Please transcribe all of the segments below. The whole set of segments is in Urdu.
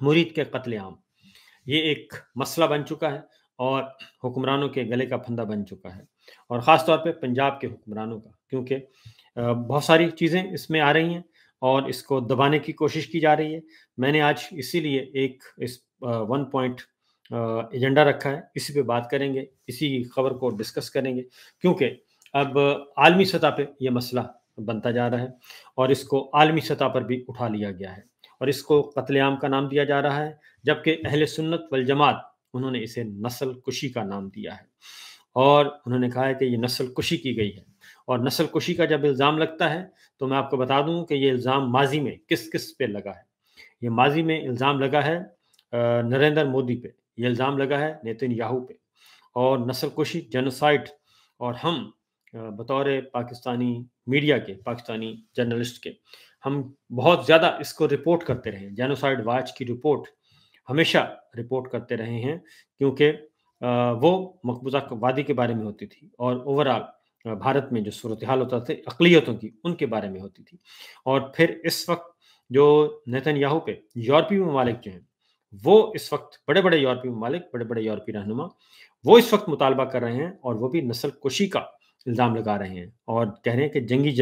مرید کے قتل عام یہ ایک مسئلہ بن چکا ہے اور حکمرانوں کے گلے کا پھندا بن چکا ہے، اور خاص طور پہ پنجاب کے حکمرانوں کا، کیونکہ بہت ساری چیزیں اس میں آ رہی ہیں اور اس کو دبانے کی کوشش کی جا رہی ہے۔ میں نے آج اسی لیے ایک اس 1 پوائنٹ ایجنڈا رکھا ہے، اسی پہ بات کریں گے، اسی خبر کو ڈسکس کریں گے، کیونکہ اب عالمی سطح پہ یہ مسئلہ بنتا جا رہا ہے اور اس کو عالمی سطح پر بھی اٹھا لیا گیا ہے اور اس کو قتل عام کا نام دیا جا رہا ہے، جبکہ اہل سنت والجماعت انہوں نے اسے نسل کشی کا نام دیا ہے اور انہوں نے کہا ہے کہ یہ نسل کشی کی گئی ہے۔ اور نسل کشی کا جب الزام لگتا ہے تو میں آپ کو بتا دوں کہ یہ الزام ماضی میں کس کس پہ لگا ہے۔ یہ ماضی میں الزام لگا ہے نریندر مودی پہ، یہ الزام لگا ہے نیتن یاہو پہ، اور نسل کشی جینوسائڈ، اور ہم بطور پاکستانی میڈیا کے، پاکستانی جرنلسٹ کے، ہم بہت زیادہ اس کو رپورٹ کرتے رہے ہیں۔ جینوسائڈ واچ کی رپورٹ ہمیشہ رپورٹ کرتے رہے ہیں، کیونکہ وہ مقبوضہ وادی کے بارے میں ہوتی تھی اور اوورآل بھارت میں جو صورتحال ہوتا تھے اقلیتوں کی، ان کے بارے میں ہوتی تھی۔ اور پھر اس وقت جو نیتن یاہو پہ یورپی ممالک جو ہیں، وہ اس وقت بڑے بڑے یورپی ممالک، بڑے بڑے یورپی رہنما، وہ اس وقت مطالبہ کر رہے ہیں اور وہ بھی نسل کشی کا الزام لگا رہے ہیں اور کہہ رہے ہیں کہ جنگی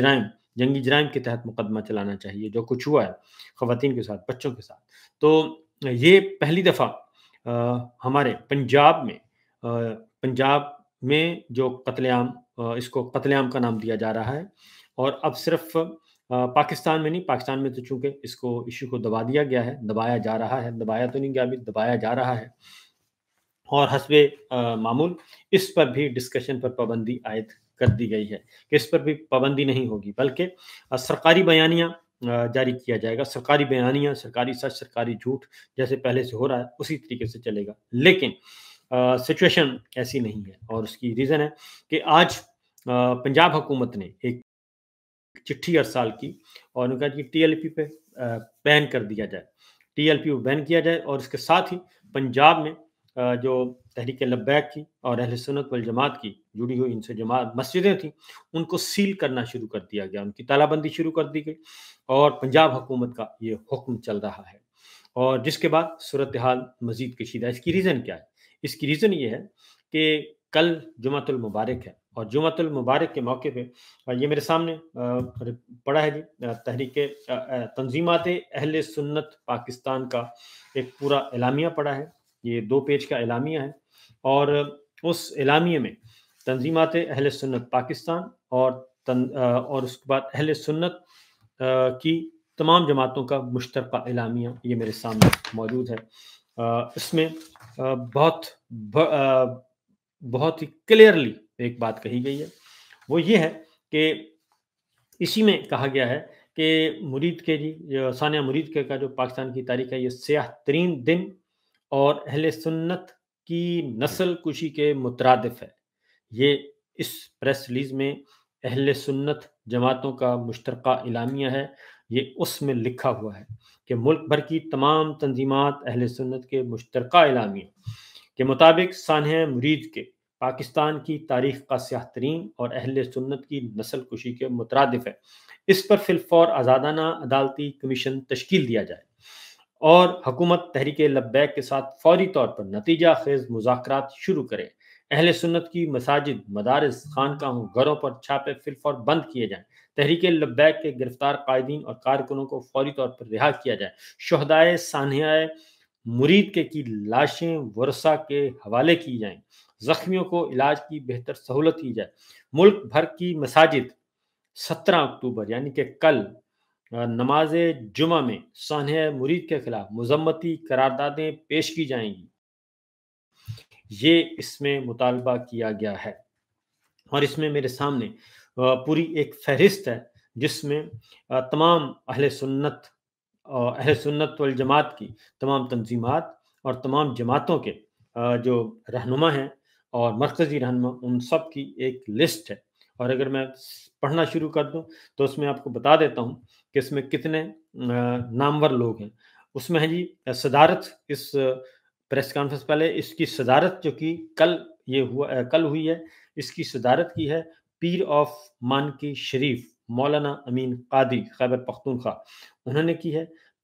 جرائم کے تحت مقدمہ چلانا چاہیے، جو کچھ ہوا ہے خواتین کے ساتھ، بچوں کے ساتھ۔ تو یہ پہلی دفعہ ہمارے پنجاب میں جو قتل عام، اس کو قتل عام کا نام دیا جا رہا ہے، اور اب صرف پاکستان میں نہیں، پاکستان میں تو چونکہ اس کو ایشو کو دبا دیا گیا ہے، دبایا جا رہا ہے، دبایا تو نہیں گیا، ابھی دبایا جا رہا ہے، اور حسب معمول اس پر بھی ڈسکشن پر پابندی عائد کر دی گئی ہے کہ اس پر بھی پابندی نہیں ہوگی، بلکہ سرکاری بیانیہ جاری کیا جائے گا، سرکاری بیانیہ، سرکاری سچ، سرکاری جھوٹ، جیسے پہلے سے ہو رہا ہے اسی طریقے سے چلے گا۔ لیکن سچویشن ایسی نہیں ہے، اور اس کی ریزن ہے کہ آج پنجاب حکومت نے ایک چٹھی ارسال کی اور انہوں نے کہا کہ ٹی ایل پی پہ بین کر دیا جائے، ٹی ایل پی کو بین کیا جائے، اور اس کے ساتھ ہی پنجاب میں جو تحریک لبیک کی اور اہل سنت والجماعت کی جڑی ہوئی ان سے جماعت مسجدیں تھیں، ان کو سیل کرنا شروع کر دیا گیا، ان کی تالہ بندی شروع کر دی گئی، اور پنجاب حکومت کا یہ حکم چل رہا ہے، اور جس کے بعد صورتحال مزید کشیدہ ہے۔ اس کی ریزن کیا ہے؟ اس کی ریزن یہ ہے کہ کل جمعۃ المبارک ہے، اور جمعۃ المبارک کے موقع پہ یہ میرے سامنے پڑا ہے جی، تحریک تنظیمات اہل سنت پاکستان کا ایک پورا اعلامیہ پڑا ہے، یہ 2 پیج کا اعلامیہ ہے، اور اس اعلامیے میں تنظیمات اہل سنت پاکستان اور اس کے بعد اہل سنت کی تمام جماعتوں کا مشترکہ اعلامیہ یہ میرے سامنے موجود ہے۔ اس میں بہت ہی کلیئرلی ایک بات کہی گئی ہے، وہ یہ ہے کہ اسی میں کہا گیا ہے کہ مرید کے ثانیہ مرید کے کا جو پاکستان کی تاریخ ہے، یہ سیاہ ترین دن اور اہل سنت کی نسل کشی کے مترادف ہے۔ یہ اس پریس ریلیز میں اہل سنت جماعتوں کا مشترکہ اعلامیہ ہے، یہ اس میں لکھا ہوا ہے کہ ملک بھر کی تمام تنظیمات اہل سنت کے مشترکہ اعلامیہ کے مطابق سانحہ مرید کے پاکستان کی تاریخ کا سیاہ ترین اور اہل سنت کی نسل کشی کے مترادف ہے، اس پر فی الفور آزادانہ عدالتی کمیشن تشکیل دیا جائے اور حکومت تحریک لبیک کے ساتھ فوری طور پر نتیجہ خیز مذاکرات شروع کرے، اہل سنت کی مساجد، مدارس، خانقاہوں، گھروں پر چھاپے فی الفور بند کیے جائیں، تحریک لبیک کے گرفتار قائدین اور کارکنوں کو فوری طور پر رہا کیا جائے، شہدائے سانحہ مرید کے کی لاشیں ورثاء کے حوالے کی جائیں، زخمیوں کو علاج کی بہتر سہولت دی جائے، ملک بھر کی مساجد 17 اکتوبر یعنی کہ کل نماز جمعہ میں سانحہ مرید کے خلاف مذمتی قراردادیں پیش کی جائیں گی، یہ اس میں مطالبہ کیا گیا ہے۔ اور اس میں میرے سامنے پوری ایک فہرست ہے جس میں تمام اہل سنت والجماعت کی تمام تنظیمات اور تمام جماعتوں کے جو رہنما ہیں اور مرکزی رہنما، ان سب کی ایک لسٹ ہے، اور اگر میں پڑھنا شروع کر دوں تو اس میں آپ کو بتا دیتا ہوں کہ اس میں کتنے نامور لوگ ہیں۔ اس میں ہے جی صدارت، اس پریس کانفرنس پہلے اس کی صدارت جو کہ کل ہوئی ہے، اس کی صدارت کی ہے پیر آف مانکی شریف مولانا امین قادری خیبر پختونخوا، انہوں نے کی ہے۔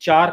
4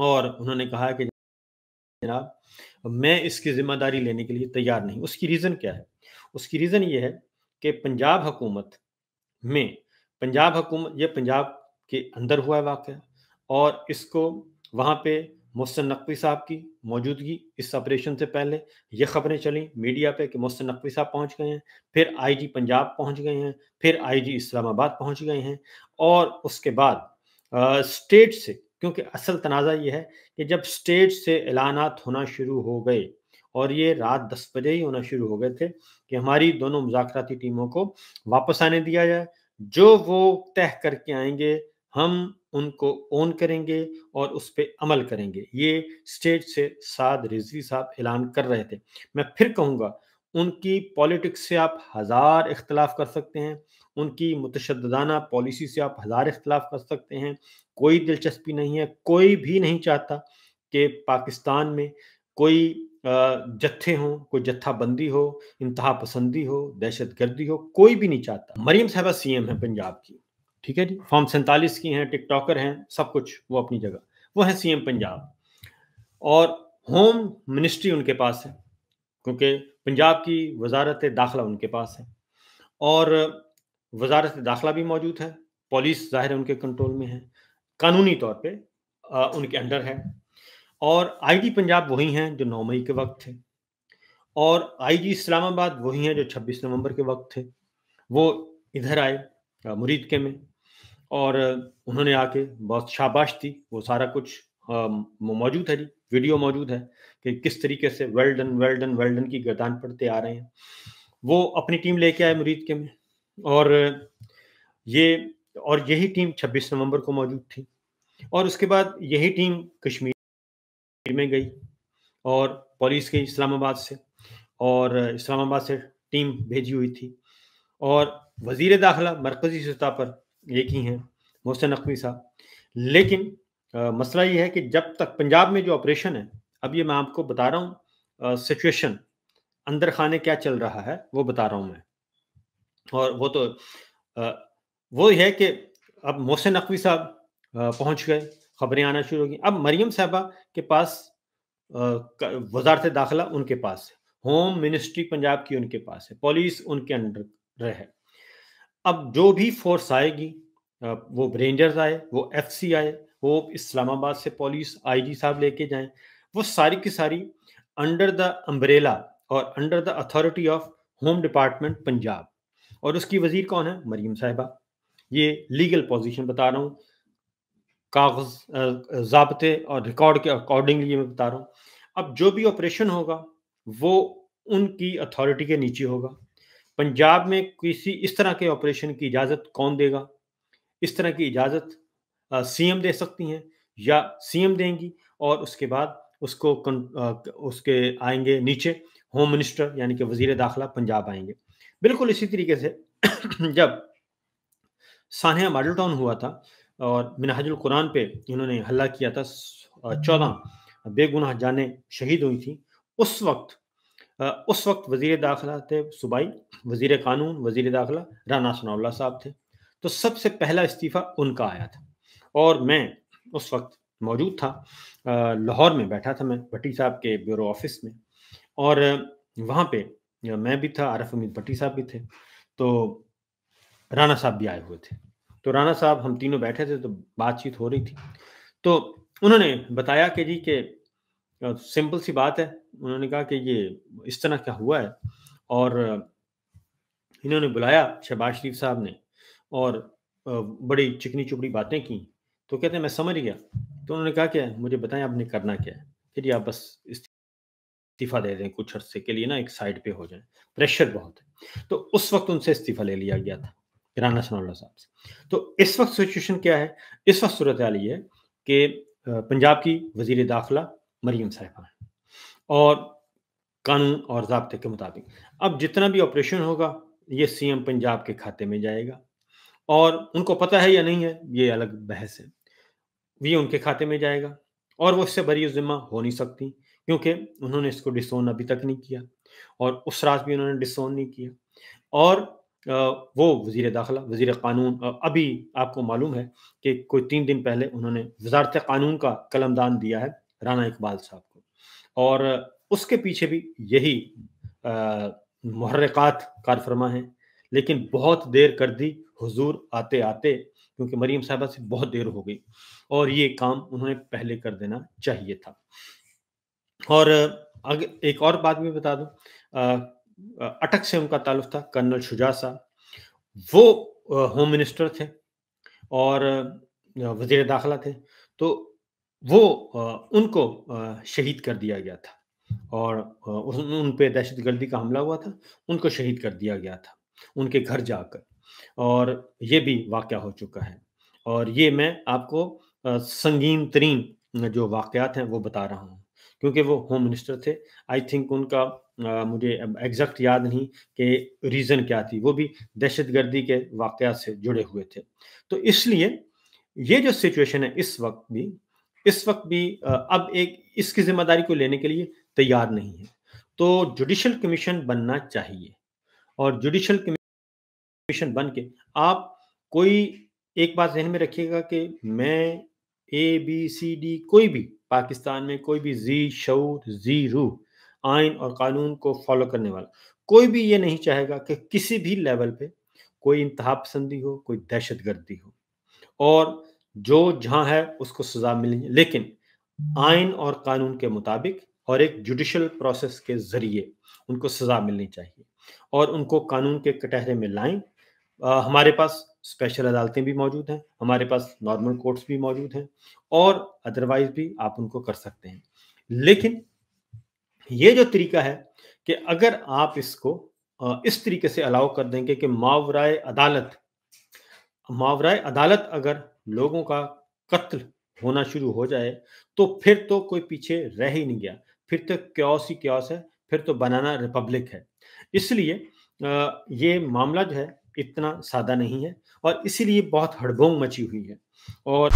اور انہوں نے کہا کہ جناب میں اس کی ذمہ داری لینے کے لیے تیار نہیں۔ اس کی ریزن کیا ہے؟ اس کی ریزن یہ ہے کہ پنجاب حکومت میں یہ پنجاب کے اندر ہوا ہے واقعہ، اور اس کو وہاں پہ محسن نقوی صاحب کی موجودگی اس آپریشن سے پہلے یہ خبریں چلیں میڈیا پہ کہ محسن نقوی صاحب پہنچ گئے ہیں، پھر آئی جی پنجاب پہنچ گئے ہیں، پھر آئی جی اسلام آباد پہنچ گئے ہیں، اور اس کے بعد اسٹیٹ سے، کیونکہ اصل تنازع یہ ہے کہ جب اسٹیٹ سے اعلانات ہونا شروع ہو گئے، اور یہ رات 10 بجے ہی ہونا شروع ہو گئے تھے کہ ہماری دونوں مذاکراتی ٹیموں کو واپس آنے دیا جائے، جو وہ طے کر کے آئیں گے ہم ان کو اون کریں گے اور اس پہ عمل کریں گے۔ یہ اسٹیٹ سے سعد رضوی صاحب اعلان کر رہے تھے۔ میں پھر کہوں گا، ان کی پالیٹکس سے آپ ہزار اختلاف کر سکتے ہیں، ان کی متشددانہ پالیسی سے آپ ہزار اختلاف کر سکتے ہیں، کوئی دلچسپی نہیں ہے، کوئی بھی نہیں چاہتا کہ پاکستان میں کوئی جتھے ہوں، کوئی جتھا بندی ہو، انتہا پسندی ہو، دہشت گردی ہو، کوئی بھی نہیں چاہتا۔ مریم صاحبہ سی ایم ہے پنجاب کی، ٹھیک ہے جی، فارم 47 کی ہیں، ٹک ٹاکر ہیں، سب کچھ وہ اپنی جگہ، وہ ہیں سی ایم پنجاب، اور ہوم منسٹری ان کے پاس ہے، کیونکہ پنجاب کی وزارت داخلہ ان کے پاس ہے، اور وزارت داخلہ بھی موجود ہے، پولیس ظاہر ان کے کنٹرول میں ہے، قانونی طور پہ ان کے انڈر ہے، اور آئی جی پنجاب وہی ہیں جو 9 مئی کے وقت تھے، اور آئی جی اسلام آباد وہی ہیں جو 26 نومبر کے وقت تھے۔ وہ ادھر آئے مرید کے میں، اور انہوں نے آ کے بہت شاباش دی، وہ سارا کچھ موجود ہے جی، ویڈیو موجود ہے کہ کس طریقے سے ویلڈن ویلڈن ویلڈن کی گردان پڑھتے آ رہے ہیں۔ وہ اپنی ٹیم لے کے آئے مرید کے میں، اور یہی ٹیم 26 نومبر کو موجود تھی، اور اس کے بعد یہی ٹیم کشمیر میں گئی، اور پولیس گئی اسلام آباد سے، اور اسلام آباد سے ٹیم بھیجی ہوئی تھی، اور وزیر داخلہ مرکزی سطح پر ایک ہی ہیں، محسن نقوی صاحب۔ لیکن مسئلہ یہ ہے کہ جب تک پنجاب میں جو آپریشن ہے، اب یہ میں آپ کو بتا رہا ہوں سچویشن اندر خانے کیا چل رہا ہے، وہ بتا رہا ہوں میں، اور وہ تو وہ ہے کہ اب محسن نقوی صاحب پہنچ گئے، خبریں آنا شروع ہو گئی، اب مریم صاحبہ کے پاس وزارت داخلہ ان کے پاس ہے، ہوم منسٹری پنجاب کی ان کے پاس ہے، پولیس ان کے انڈر ہے۔ اب جو بھی فورس آئے گی، وہ رینجرز آئے، وہ ایف سی آئے، وہ اسلام آباد سے پولیس آئی جی صاحب لے کے جائیں، وہ ساری کی ساری انڈر دا امبریلا اور under the authority of home department Punjab, اور اس کی وزیر کون ہے؟ مریم صاحبہ۔ یہ لیگل پوزیشن بتا رہا ہوں، کاغذ ضابطے اور ریکارڈ کے اکارڈنگلی میں بتا رہا ہوں۔ اب جو بھی آپریشن ہوگا وہ ان کی اتھارٹی کے نیچے ہوگا۔ پنجاب میں کسی اس طرح کے آپریشن کی اجازت کون دے گا؟ اس طرح کی اجازت سی ایم دے سکتی ہیں، یا سی ایم دیں گی، اور اس کے بعد اس کے آئیں گے نیچے ہوم منسٹر یعنی کہ وزیر داخلہ پنجاب آئیں گے۔ بالکل اسی طریقے سے جب سانحہ ماڈل ٹاؤن ہوا تھا اور منہاج القرآن پہ انہوں نے حملہ کیا تھا، 14 بے گناہ جانیں شہید ہوئی تھیں، اس وقت وزیر داخلہ تھے صوبائی، وزیر قانون وزیر داخلہ رانا ثناء اللہ صاحب تھے، تو سب سے پہلا استعفیٰ ان کا آیا تھا، اور میں اس وقت موجود تھا، لاہور میں بیٹھا تھا میں بھٹی صاحب کے بیورو آفس میں، اور وہاں پہ میں بھی تھا، عارف امید بھٹی صاحب بھی تھے، تو رانا صاحب بھی آئے ہوئے تھے، تو رانا صاحب ہم تینوں بیٹھے تھے، تو بات چیت ہو رہی تھی، تو انہوں نے بتایا کہ جی کہ سمپل سی بات ہے، انہوں نے کہا کہ یہ اس طرح کیا ہوا ہے، اور انہوں نے بلایا شہباز شریف صاحب نے، اور بڑی چکنی چپڑی باتیں کی، تو کہتے ہیں میں سمجھ گیا، تو انہوں نے کہا کہ مجھے بتائیں آپ نے کرنا کیا ہے، کہ جی آپ بس استعفیٰ دے دیں کچھ عرصے کے لیے نا، ایک سائڈ پہ ہو جائیں، پریشر بہت ہے، تو اس وقت ان سے استعفیٰ لے لیا گیا تھا رانا ثناء اللہ صاحب سے۔ تو اس وقت سچویشن کیا ہے؟ اس وقت صورتحال یہ ہے کہ پنجاب کی وزیر داخلہ مریم صاحبہ ہیں، اور قانون اور ضابطے کے مطابق اب جتنا بھی آپریشن ہوگا یہ سی ایم پنجاب کے کھاتے میں جائے گا، اور ان کو پتہ ہے یا نہیں ہے یہ الگ بحث ہے، یہ ان کے کھاتے میں جائے گا، اور وہ اس سے بری ذمہ ہو نہیں سکتی، کیونکہ انہوں نے اس کو ڈسون ابھی تک نہیں کیا، اور اس رات بھی انہوں نے ڈسون نہیں کیا، اور وہ وزیر داخلہ، وزیر قانون ابھی آپ کو معلوم ہے کہ کوئی 3 دن پہلے انہوں نے وزارت قانون کا قلمدان دیا ہے رانا اقبال صاحب کو، اور اس کے پیچھے بھی یہی محرکات کار فرما ہیں، لیکن بہت دیر کر دی حضور آتے آتے، کیونکہ مریم صاحبہ سے بہت دیر ہو گئی اور یہ کام انہوں نے پہلے کر دینا چاہیے تھا۔ اور ایک اور بات بھی بتا دوں، اٹک سے ان کا تعلق تھا، کرنل شجاع صاحب، وہ ہوم منسٹر تھے اور وزیر داخلہ تھے، تو وہ ان کو شہید کر دیا گیا تھا، اور ان پہ دہشت گردی کا حملہ ہوا تھا، ان کو شہید کر دیا گیا تھا ان کے گھر جا کر، اور یہ بھی واقعہ ہو چکا ہے، اور یہ میں آپ کو سنگین ترین جو واقعات ہیں وہ بتا رہا ہوں، کیونکہ وہ ہوم منسٹر تھے۔ آئی تھنک ان کا مجھے ایگزیکٹ یاد نہیں کہ ریزن کیا تھی، وہ بھی دہشت گردی کے واقعات سے جڑے ہوئے تھے۔ تو اس لیے یہ جو سچویشن ہے اس وقت بھی اب ایک اس کی ذمہ داری کو لینے کے لیے تیار نہیں ہے، تو جوڈیشل کمیشن بننا چاہیے، اور جوڈیشل کمیشن بن کے آپ کوئی ایک بات ذہن میں رکھیے گا کہ میں ABCD کوئی بھی پاکستان میں کوئی بھی ذی شعور ذی روح آئین اور قانون کو فالو کرنے والا کوئی بھی یہ نہیں چاہے گا کہ کسی بھی لیول پہ کوئی انتہا پسندی ہو، کوئی دہشت گردی ہو، اور جو جہاں ہے اس کو سزا ملنی، لیکن آئین اور قانون کے مطابق اور ایک جوڈیشل پروسیس کے ذریعے ان کو سزا ملنی چاہیے، اور ان کو قانون کے کٹہرے میں لائیں۔ ہمارے پاس اسپیشل عدالتیں بھی موجود ہیں، ہمارے پاس نارمل کورٹس بھی موجود ہیں، اور ادروائز بھی آپ ان کو کر سکتے ہیں، لیکن یہ جو طریقہ ہے کہ اگر آپ اس کو اس طریقے سے الاؤ کر دیں گے کہ ماورائے عدالت اگر لوگوں کا قتل ہونا شروع ہو جائے تو پھر تو کوئی پیچھے رہ ہی نہیں گیا، پھر تو کیوس ہی کیوس ہے، پھر تو بنانا ریپبلک ہے۔ اس لیے یہ معاملہ جو ہے اتنا سادہ نہیں ہے، اور اسی لیے بہت ہڑبونگ مچی ہوئی ہے، اور